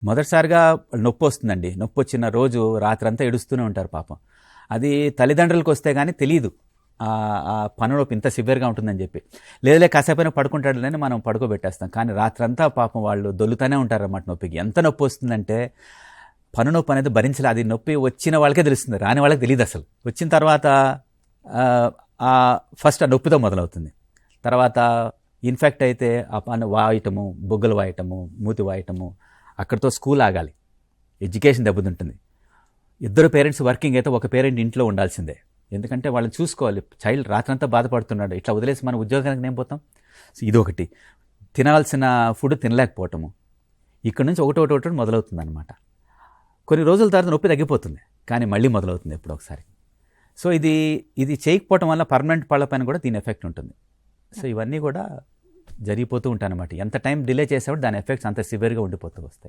మొదటిసారిగా నొప్పొస్తుందండి. నొప్పొచ్చిన రోజు రాత్రంతా ఏడుస్తూనే ఉంటారు పాపం. అది తల్లిదండ్రులకు వస్తే గానీ తెలీదు. ఆ పన్ను నొప్పి ఇంత సివియర్‌గా ఉంటుందని జెప్పి. లేదులే కాసేపైనా పడుకుంటాడులే అని మనం పడుకోబెట్టేస్తాం. కానీ రాత్రంతా పాపం వాళ్ళు దొర్లుతూనే ఉంటారన్నమాట నొప్పికి. ఎంత నొప్పొస్తుందంటే పన్ను నొప్పి అనేది అది నొప్పి వచ్చిన వాళ్ళకే తెలుస్తుంది. రాని వాళ్ళకి తెలీదసలు. వచ్చిన తర్వాత ఫస్ట్ ఆ నొప్పితో మొదలవుతుంది. తర్వాత ఇన్ఫెక్ట్ అయితే ఆ పన్ను వాయటము, బొగ్గలు వాయటము, మూతి వాయటము, అక్కడితో స్కూల్ ఆగాలి. ఎడ్యుకేషన్ దెబ్బతింటుంది. ఇద్దరు పేరెంట్స్ వర్కింగ్ అయితే ఒక పేరెంట్ ఇంట్లో ఉండాల్సిందే. ఎందుకంటే వాళ్ళని చూసుకోవాలి. చైల్డ్ రాత్రంతా బాధపడుతున్నాడు. ఇట్లా వదిలేసి మనం ఉద్యోగానికి నేను పోతాం. సో ఇదొకటి. తినాల్సిన ఫుడ్ తినలేకపోవటము. ఇక్కడ నుంచి ఒకటి మొదలవుతుంది అనమాట. కొన్ని రోజుల తర్వాత నొప్పి తగ్గిపోతుంది. కానీ మళ్ళీ మొదలవుతుంది ఎప్పుడో ఒకసారి. సో ఇది చేయకపోవటం వల్ల పర్మనెంట్ పళ్ళపైన కూడా దీని ఎఫెక్ట్ ఉంటుంది. సో ఇవన్నీ కూడా జరిగిపోతూ ఉంటాయన్నమాట. ఎంత టైం డిలే చేసేవాడు దాని ఎఫెక్ట్స్ అంత సివియర్గా ఉండిపోతూ వస్తాయి.